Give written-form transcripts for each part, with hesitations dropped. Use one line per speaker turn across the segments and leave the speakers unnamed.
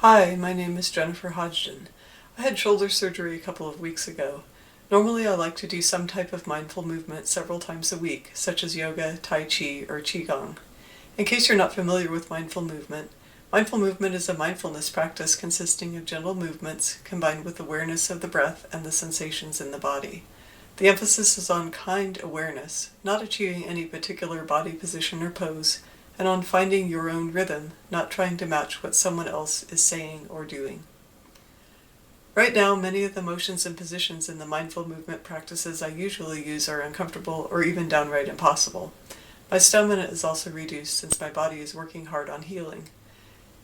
Hi, my name is Jennifer Hodgson. I had shoulder surgery a couple of weeks ago. Normally I like to do some type of mindful movement several times a week, such as yoga, tai chi, or qigong. In case you're not familiar with mindful movement is a mindfulness practice consisting of gentle movements combined with awareness of the breath and the sensations in the body. The emphasis is on kind awareness, not achieving any particular body position or pose, and on finding your own rhythm, not trying to match what someone else is saying or doing. Right now, many of the motions and positions in the mindful movement practices I usually use are uncomfortable or even downright impossible. My stamina is also reduced since my body is working hard on healing.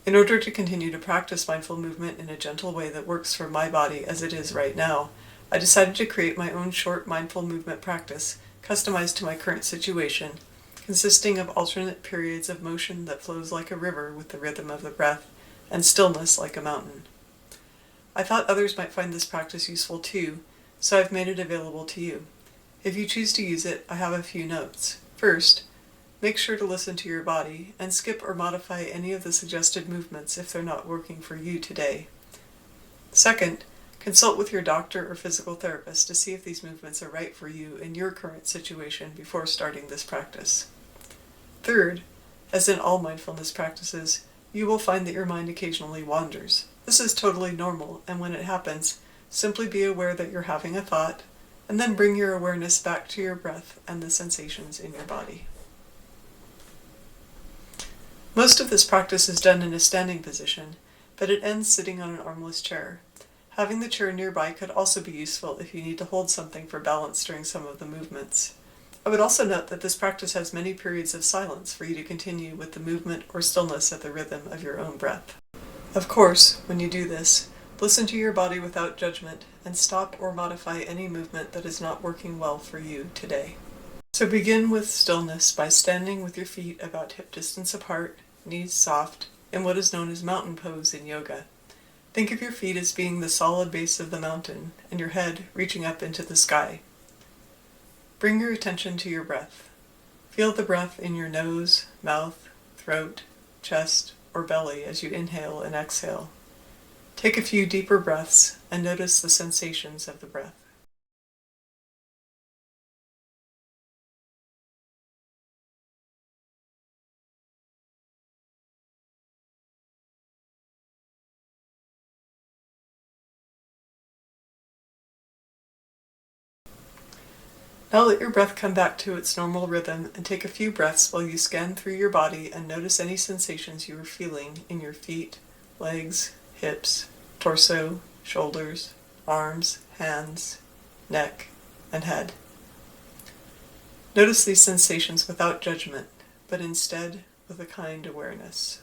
In order to continue to practice mindful movement in a gentle way that works for my body as it is right now, I decided to create my own short mindful movement practice, customized to my current situation, consisting of alternate periods of motion that flows like a river with the rhythm of the breath, and stillness like a mountain. I thought others might find this practice useful too, so I've made it available to you. If you choose to use it, I have a few notes. First, make sure to listen to your body and skip or modify any of the suggested movements if they're not working for you today. Second, consult with your doctor or physical therapist to see if these movements are right for you in your current situation before starting this practice. Third, as in all mindfulness practices, you will find that your mind occasionally wanders. This is totally normal, and when it happens, simply be aware that you're having a thought, and then bring your awareness back to your breath and the sensations in your body. Most of this practice is done in a standing position, but it ends sitting on an armless chair. Having the chair nearby could also be useful if you need to hold something for balance during some of the movements. I would also note that this practice has many periods of silence for you to continue with the movement or stillness at the rhythm of your own breath. Of course, when you do this, listen to your body without judgment and stop or modify any movement that is not working well for you today. So begin with stillness by standing with your feet about hip distance apart, knees soft, in what is known as mountain pose in yoga. Think of your feet as being the solid base of the mountain and your head reaching up into the sky. Bring your attention to your breath. Feel the breath in your nose, mouth, throat, chest, or belly as you inhale and exhale. Take a few deeper breaths and notice the sensations of the breath. Now let your breath come back to its normal rhythm and take a few breaths while you scan through your body and notice any sensations you are feeling in your feet, legs, hips, torso, shoulders, arms, hands, neck, and head. Notice these sensations without judgment, but instead with a kind awareness.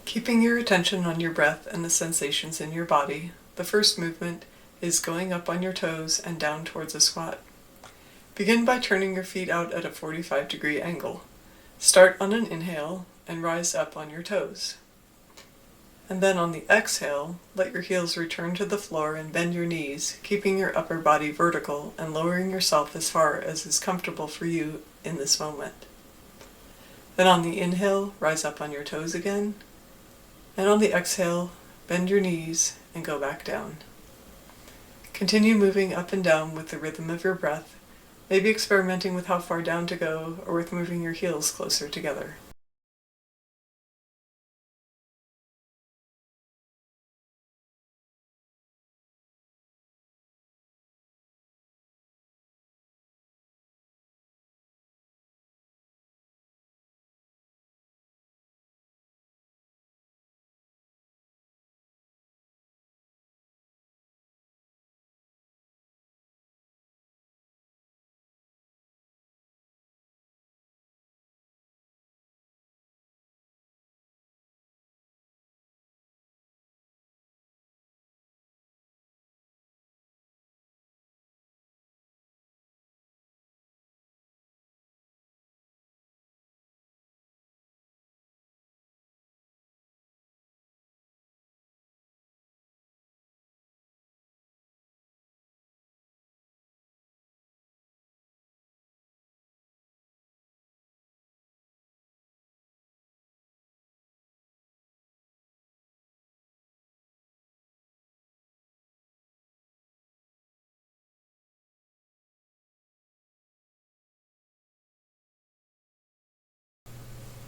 Keeping your attention on your breath and the sensations in your body, the first movement is going up on your toes and down towards a squat. Begin by turning your feet out at a 45-degree angle. Start on an inhale and rise up on your toes. And then on the exhale, let your heels return to the floor and bend your knees, keeping your upper body vertical and lowering yourself as far as is comfortable for you in this moment. Then on the inhale, rise up on your toes again. And on the exhale, bend your knees and go back down. Continue moving up and down with the rhythm of your breath, maybe experimenting with how far down to go or with moving your heels closer together.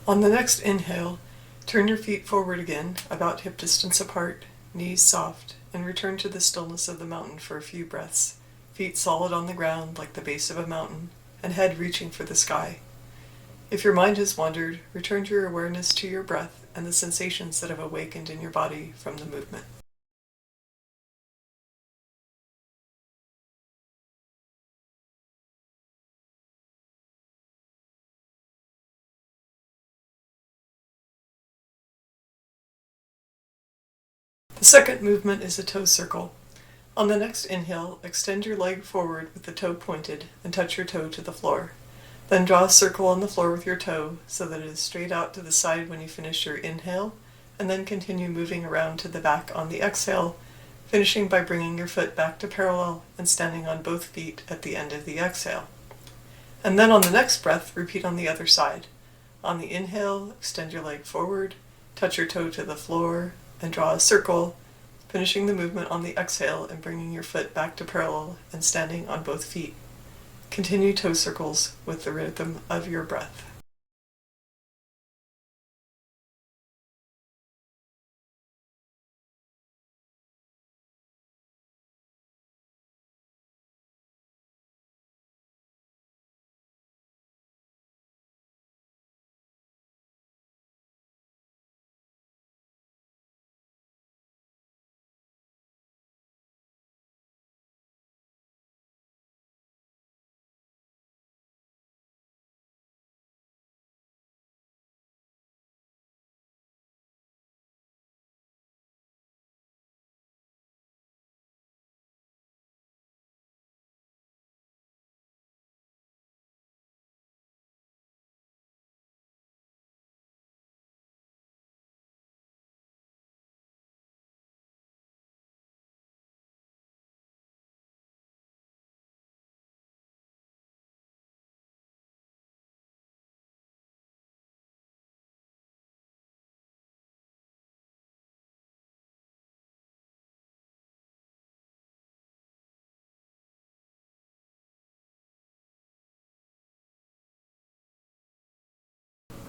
On the next inhale, turn your feet forward again, about hip distance apart, knees soft, and return to the stillness of the mountain for a few breaths, feet solid on the ground like the base of a mountain, and head reaching for the sky. If your mind has wandered, return your awareness to your breath and the sensations that have awakened in your body from the movement. The second movement is a toe circle. On the next inhale, extend your leg forward with the toe pointed and touch your toe to the floor. Then draw a circle on the floor with your toe so that it is straight out to the side when you finish your inhale, and then continue moving around to the back on the exhale, finishing by bringing your foot back to parallel and standing on both feet at the end of the exhale. And then on the next breath, repeat on the other side. On the inhale, extend your leg forward, touch your toe to the floor, and draw a circle, finishing the movement on the exhale and bringing your foot back to parallel and standing on both feet. Continue toe circles with the rhythm of your breath.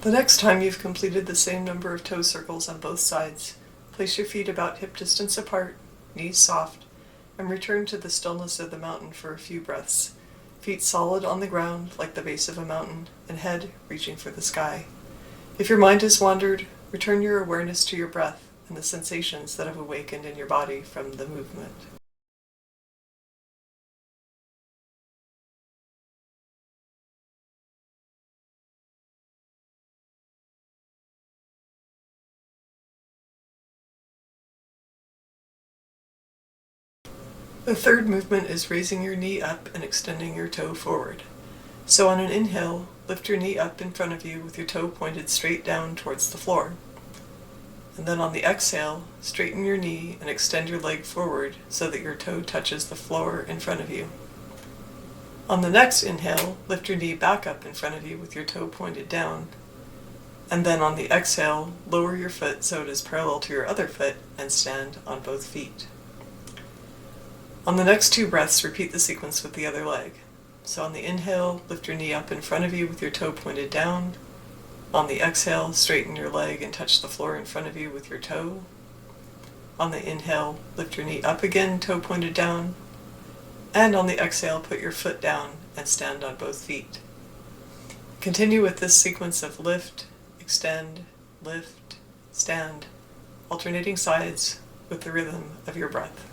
The next time you've completed the same number of toe circles on both sides, place your feet about hip distance apart, knees soft, and return to the stillness of the mountain for a few breaths, feet solid on the ground like the base of a mountain, and head reaching for the sky. If your mind has wandered, return your awareness to your breath and the sensations that have awakened in your body from the movement. The third movement is raising your knee up and extending your toe forward. So on an inhale, lift your knee up in front of you with your toe pointed straight down towards the floor. And then on the exhale, straighten your knee and extend your leg forward so that your toe touches the floor in front of you. On the next inhale, lift your knee back up in front of you with your toe pointed down. And then on the exhale, lower your foot so it is parallel to your other foot and stand on both feet. On the next two breaths, repeat the sequence with the other leg. So on the inhale, lift your knee up in front of you with your toe pointed down. On the exhale, straighten your leg and touch the floor in front of you with your toe. On the inhale, lift your knee up again, toe pointed down. And on the exhale, put your foot down and stand on both feet. Continue with this sequence of lift, extend, lift, stand, alternating sides with the rhythm of your breath.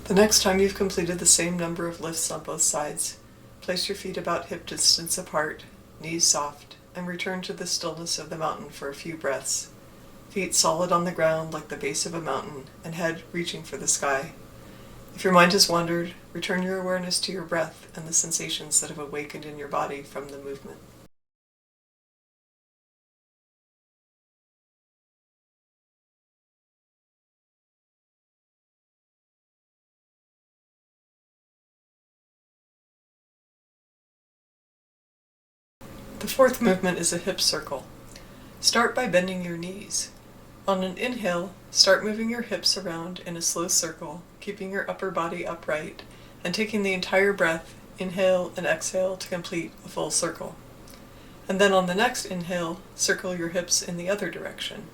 The next time you've completed the same number of lifts on both sides, place your feet about hip distance apart, knees soft, and return to the stillness of the mountain for a few breaths. Feet solid on the ground like the base of a mountain, and head reaching for the sky. If your mind has wandered, return your awareness to your breath and the sensations that have awakened in your body from the movement. The fourth movement is a hip circle. Start by bending your knees. On an inhale, start moving your hips around in a slow circle, keeping your upper body upright, and taking the entire breath, inhale and exhale, to complete a full circle. And then on the next inhale, circle your hips in the other direction.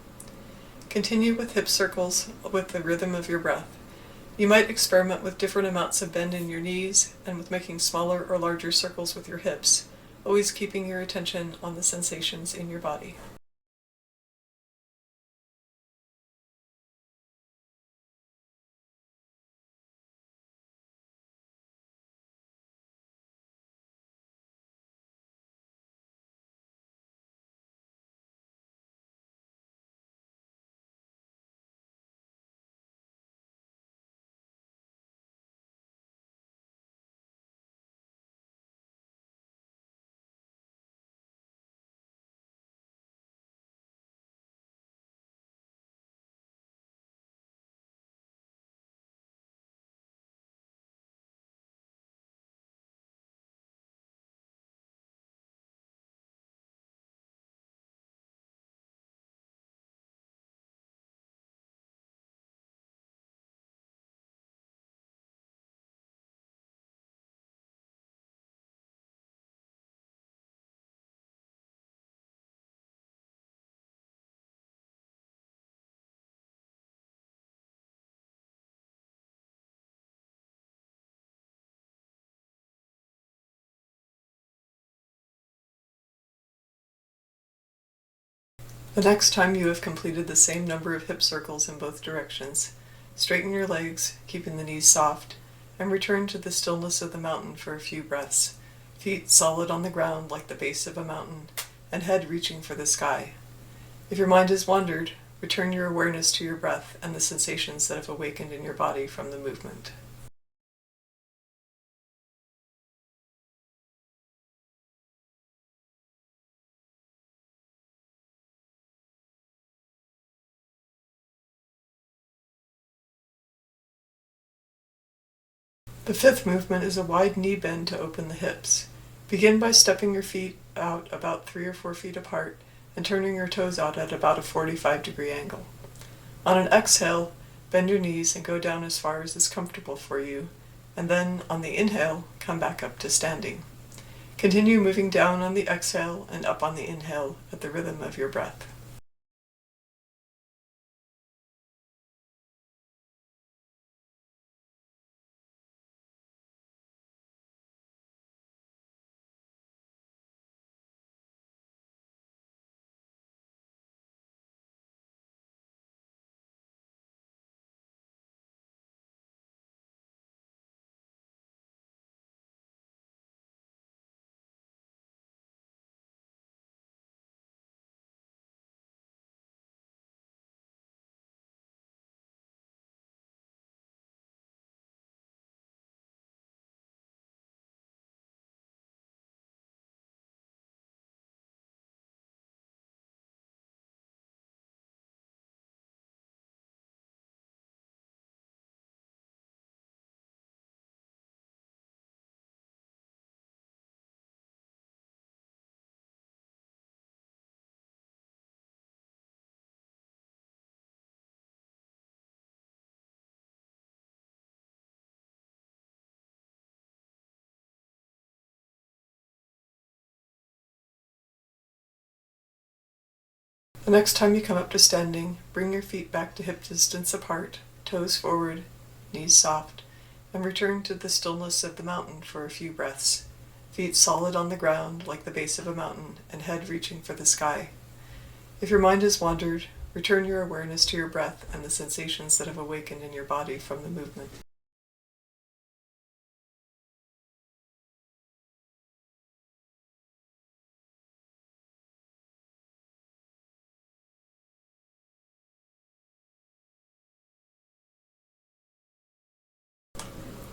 Continue with hip circles with the rhythm of your breath. You might experiment with different amounts of bend in your knees and with making smaller or larger circles with your hips, always keeping your attention on the sensations in your body. The next time you have completed the same number of hip circles in both directions, straighten your legs, keeping the knees soft, and return to the stillness of the mountain for a few breaths, feet solid on the ground like the base of a mountain, and head reaching for the sky. If your mind has wandered, return your awareness to your breath and the sensations that have awakened in your body from the movement. The fifth movement is a wide knee bend to open the hips. Begin by stepping your feet out about 3 or 4 feet apart and turning your toes out at about a 45-degree angle. On an exhale, bend your knees and go down as far as is comfortable for you, and then on the inhale, come back up to standing. Continue moving down on the exhale and up on the inhale at the rhythm of your breath. The next time you come up to standing, bring your feet back to hip distance apart, toes forward, knees soft, and return to the stillness of the mountain for a few breaths, feet solid on the ground like the base of a mountain, and head reaching for the sky. If your mind has wandered, return your awareness to your breath and the sensations that have awakened in your body from the movement.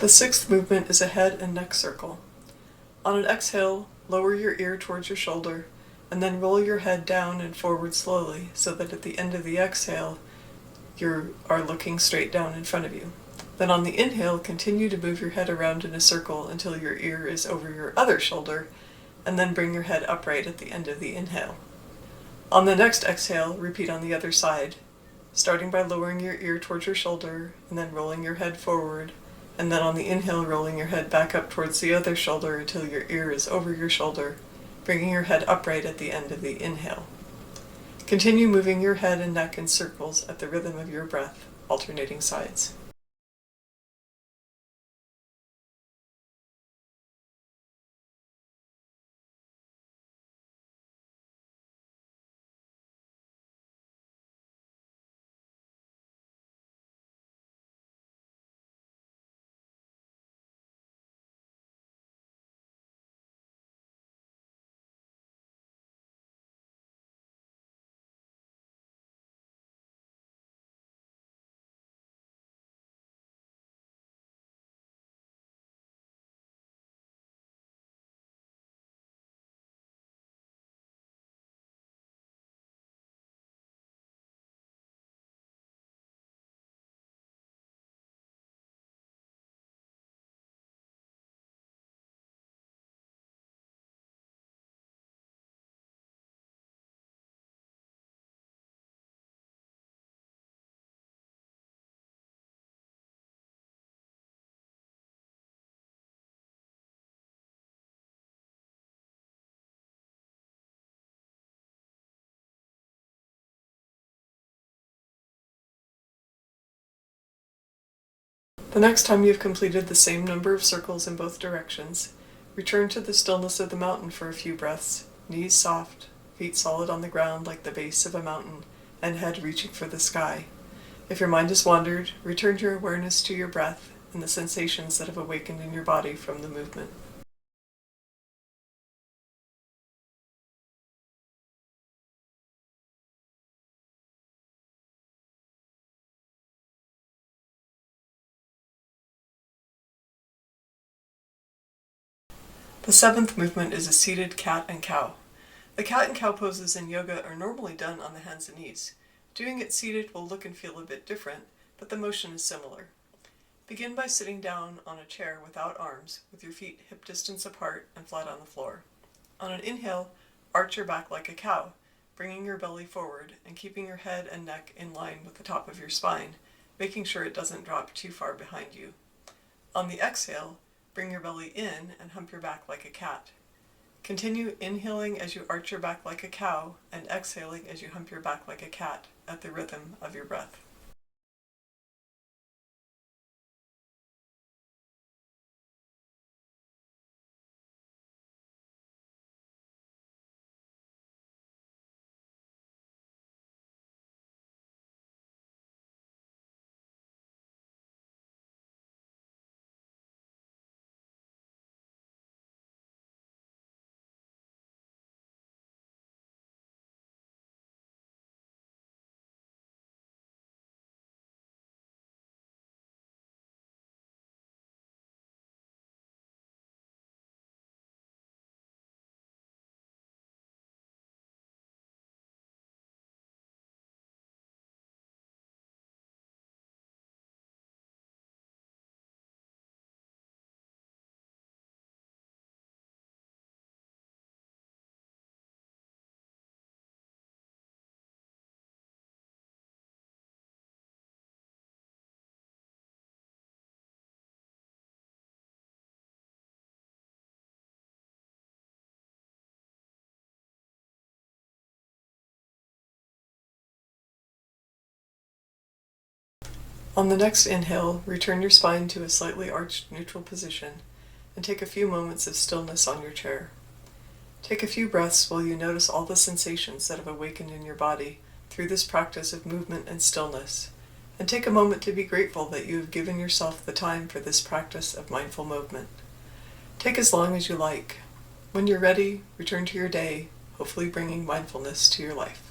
The sixth movement is a head and neck circle. On an exhale, lower your ear towards your shoulder, and then roll your head down and forward slowly so that at the end of the exhale, you are looking straight down in front of you. Then on the inhale, continue to move your head around in a circle until your ear is over your other shoulder, and then bring your head upright at the end of the inhale. On the next exhale, repeat on the other side, starting by lowering your ear towards your shoulder and then rolling your head forward, and then on the inhale, rolling your head back up towards the other shoulder until your ear is over your shoulder, bringing your head upright at the end of the inhale. Continue moving your head and neck in circles at the rhythm of your breath, alternating sides. The next time you've completed the same number of circles in both directions, return to the stillness of the mountain for a few breaths, knees soft, feet solid on the ground like the base of a mountain, and head reaching for the sky. If your mind has wandered, return your awareness to your breath and the sensations that have awakened in your body from the movement. The seventh movement is a seated cat and cow. The cat and cow poses in yoga are normally done on the hands and knees. Doing it seated will look and feel a bit different, but the motion is similar. Begin by sitting down on a chair without arms, with your feet hip distance apart and flat on the floor. On an inhale, arch your back like a cow, bringing your belly forward and keeping your head and neck in line with the top of your spine, making sure it doesn't drop too far behind you. On the exhale, bring your belly in and hump your back like a cat. Continue inhaling as you arch your back like a cow and exhaling as you hump your back like a cat at the rhythm of your breath. On the next inhale, return your spine to a slightly arched neutral position and take a few moments of stillness on your chair. Take a few breaths while you notice all the sensations that have awakened in your body through this practice of movement and stillness, and take a moment to be grateful that you have given yourself the time for this practice of mindful movement. Take as long as you like. When you're ready, return to your day, hopefully bringing mindfulness to your life.